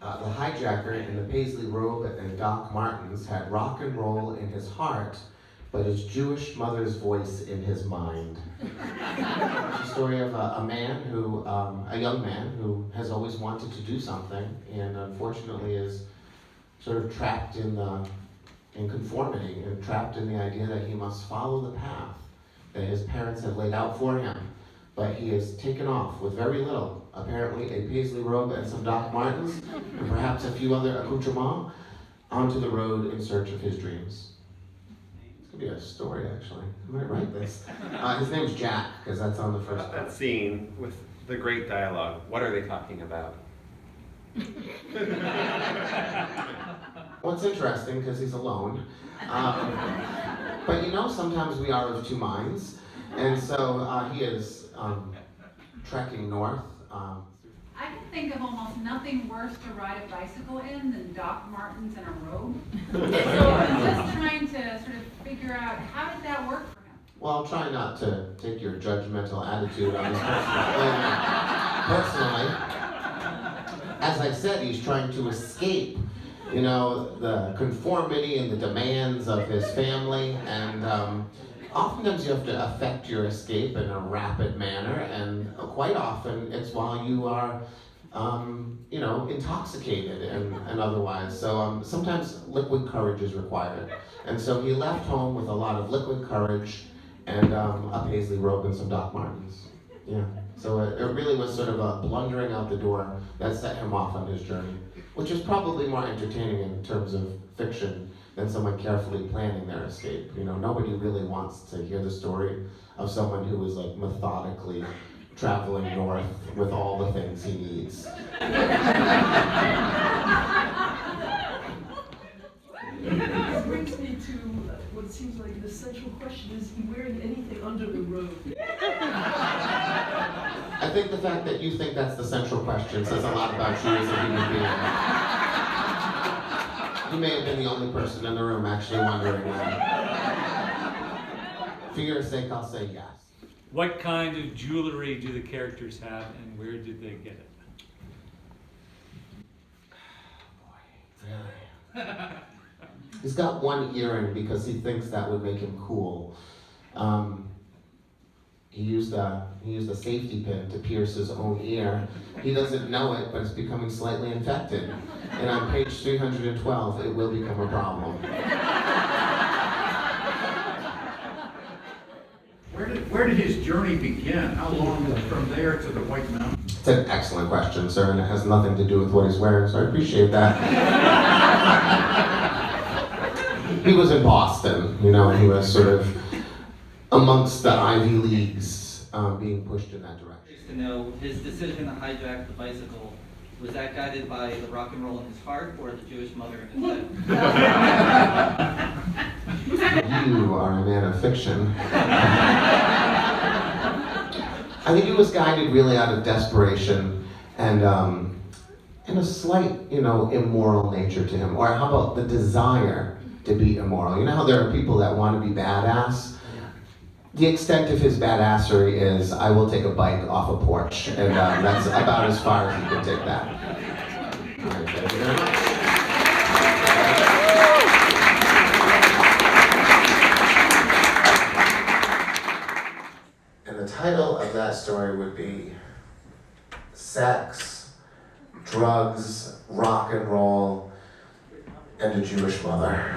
The hijacker in the paisley robe and Doc Martens had rock and roll in his heart, but his Jewish mother's voice in his mind. It's a story of a young man who has always wanted to do something, and unfortunately is sort of trapped in conformity, and trapped in the idea that he must follow the path that his parents have laid out for him. But he has taken off with very little, apparently a paisley robe and some Doc Martens, and perhaps a few other accoutrements, onto the road in search of his dreams. It's gonna be a story, actually. I might write this. His name's Jack, because that's on the first That scene with the great dialogue, what are they talking about? Well, it's interesting, because he's alone. But sometimes we are of two minds. And so he is trekking north. I can think of almost nothing worse to ride a bicycle in than Doc Martens and a robe. So I'm just trying to sort of figure out, how did that work for him? Well, I'll try not to take your judgmental attitude on this personally. As I said, he's trying to escape, the conformity and the demands of his family, and oftentimes you have to affect your escape in a rapid manner, and quite often it's while you are, intoxicated and otherwise. So sometimes liquid courage is required. And so he left home with a lot of liquid courage and a paisley robe and some Doc Martens. Yeah. So it really was sort of a blundering out the door that set him off on his journey, which is probably more entertaining in terms of fiction than someone carefully planning their escape. Nobody really wants to hear the story of someone who is like methodically traveling north with all the things he needs. That brings me to what seems like an essential question: is he wearing anything under the robe? I think the fact that you think that's the central question says a lot about you as a human being. You may have been the only person in the room actually wondering that. For your sake, I'll say yes. What kind of jewelry do the characters have, and where did they get it? Really? He's got one earring because he thinks that would make him cool. He used a safety pin to pierce his own ear. He doesn't know it, but it's becoming slightly infected. And on page 312, it will become a problem. Where did his journey begin? How long from there to the White Mountain? It's an excellent question, sir, and it has nothing to do with what he's wearing, so I appreciate that. He was in Boston, and he was sort of amongst the Ivy Leagues being pushed in that direction. To know his decision to hijack the bicycle, was that guided by the rock and roll in his heart or the Jewish mother in his head? You are a man of fiction. I think he was guided really out of desperation and a slight, immoral nature to him. Or how about the desire to be immoral? You know how there are people that want to be badass? The extent of his badassery is, I will take a bike off a porch, and that's about as far as he can take that. All right, thank you very much. And the title of that story would be Sex, Drugs, Rock and Roll, and a Jewish Mother.